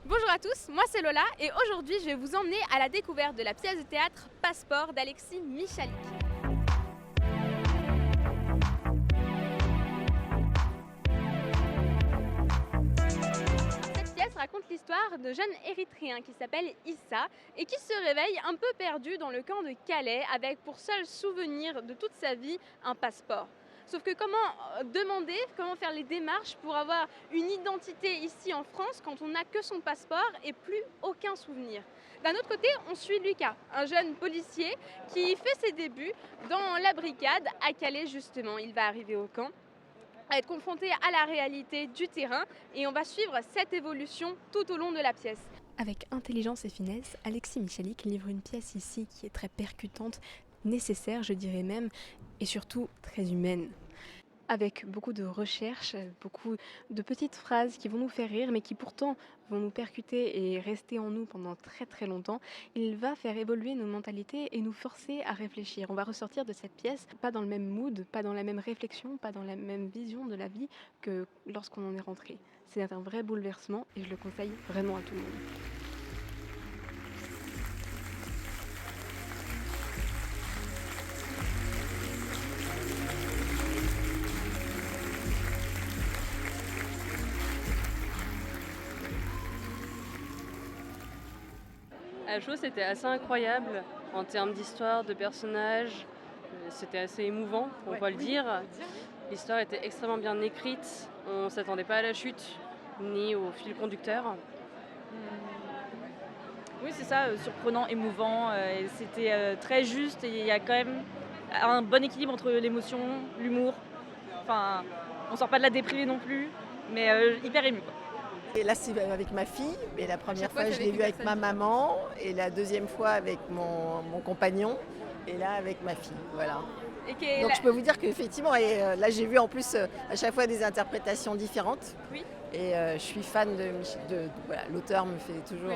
Bonjour à tous, moi c'est Lola et aujourd'hui je vais vous emmener à la découverte de la pièce de théâtre Passeport d'Alexis Michalik. Cette pièce raconte l'histoire de jeunes Érythréens qui s'appelle Issa et qui se réveille un peu perdu dans le camp de Calais avec pour seul souvenir de toute sa vie un passeport. Sauf que comment faire les démarches pour avoir une identité ici en France quand on n'a que son passeport et plus aucun souvenir. D'un autre côté, on suit Lucas, un jeune policier qui fait ses débuts dans la brigade à Calais justement. Il va arriver au camp, être confronté à la réalité du terrain et on va suivre cette évolution tout au long de la pièce. Avec intelligence et finesse, Alexis Michalik livre une pièce ici qui est très percutante, nécessaire je dirais même, et surtout très humaine. Avec beaucoup de recherches, beaucoup de petites phrases qui vont nous faire rire mais qui pourtant vont nous percuter et rester en nous pendant très très longtemps, il va faire évoluer nos mentalités et nous forcer à réfléchir. On va ressortir de cette pièce pas dans le même mood, pas dans la même réflexion, pas dans la même vision de la vie que lorsqu'on en est rentré. C'est un vrai bouleversement et je le conseille vraiment à tout le monde. La chose c'était assez incroyable en termes d'histoire, de personnages. C'était assez émouvant, on peut le dire. L'histoire était extrêmement bien écrite. On ne s'attendait pas à la chute ni au fil conducteur. Oui, c'est ça, surprenant, émouvant. Et c'était très juste et il y a quand même un bon équilibre entre l'émotion, l'humour. Enfin, on sort pas de la déprimée non plus, mais hyper ému, quoi. Et là, c'est avec ma fille. Et la première fois, je l'ai vue avec ma maman. Et la deuxième fois, avec mon compagnon. Et là, avec ma fille. Voilà. Donc, je peux vous dire qu'effectivement, là, j'ai vu en plus à chaque fois des interprétations différentes. Oui. Et je suis fan de voilà, l'auteur me fait toujours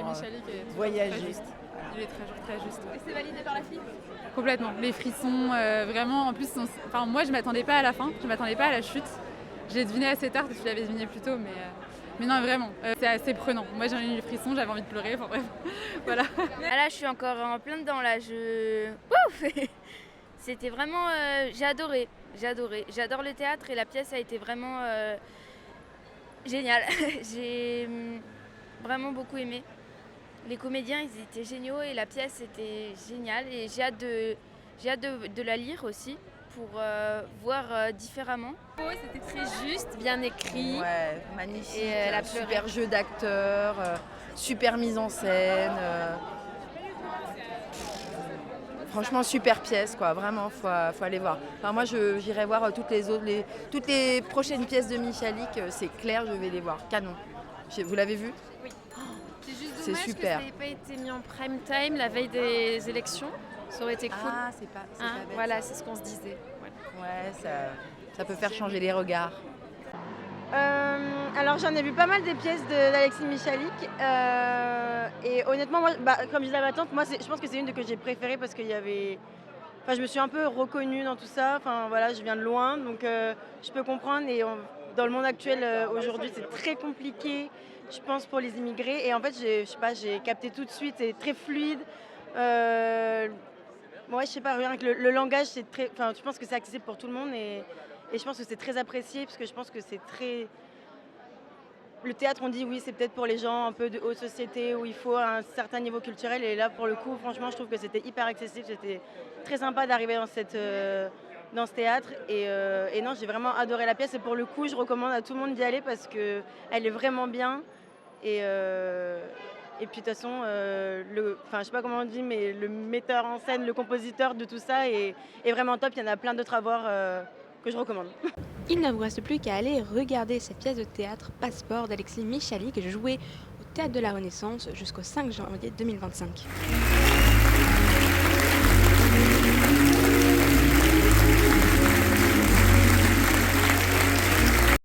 voyager. Très juste. Voilà. Il est très juste. Et c'est validé par la fille ? Complètement. Les frissons, vraiment. En plus, moi, je m'attendais pas à la fin. Je m'attendais pas à la chute. Je l'ai deviné assez tard, parce que tu l'avais deviné plus tôt, mais non, vraiment, c'est assez prenant. Moi, j'ai eu les frissons, j'avais envie de pleurer, enfin bref, voilà. Là, je suis encore en plein dedans, là, C'était vraiment... j'ai adoré. J'adore le théâtre et la pièce a été vraiment géniale. J'ai vraiment beaucoup aimé. Les comédiens, ils étaient géniaux et la pièce était géniale. Et j'ai hâte de la lire aussi pour voir différemment. C'était très juste, bien écrit. Ouais, magnifique. Et elle a pleuré. Super jeu d'acteur, super mise en scène. Franchement, super pièce, quoi. Vraiment, faut aller voir. Enfin, moi, j'irai voir toutes les prochaines pièces de Michalik. C'est clair, je vais les voir. Canon. Vous l'avez vu ? Oui. C'est juste C'est dommage super. que ça n'ait pas été mis en prime time la veille des élections. Ça aurait été cool. Ah, c'est pas bête. Voilà, c'est ce qu'on se disait. Ouais, ça peut faire changer les regards. Alors j'en ai vu pas mal des pièces d'Alexis Michalik et honnêtement moi, comme disait ma tante, je pense que c'est une que j'ai préférée parce qu'il y avait... Enfin je me suis un peu reconnue dans tout ça, enfin voilà je viens de loin donc je peux comprendre et dans le monde actuel aujourd'hui c'est très compliqué je pense pour les immigrés et en fait j'ai capté tout de suite, c'est très fluide. Ouais, je sais pas, rien que le langage, c'est très... Enfin, je pense que c'est accessible pour tout le monde et je pense que c'est très apprécié parce que je pense que c'est très... Le théâtre, on dit oui, c'est peut-être pour les gens un peu de haute société où il faut un certain niveau culturel et là, pour le coup, franchement, je trouve que c'était hyper accessible. C'était très sympa d'arriver dans ce théâtre et non, j'ai vraiment adoré la pièce et pour le coup, je recommande à tout le monde d'y aller parce qu'elle est vraiment bien et puis de toute façon, je sais pas comment on dit, mais le metteur en scène, le compositeur de tout ça est vraiment top. Il y en a plein d'autres à voir que je recommande. Il ne vous reste plus qu'à aller regarder cette pièce de théâtre Passeport d'Alexis Michalik jouée au Théâtre de la Renaissance jusqu'au 5 janvier 2025.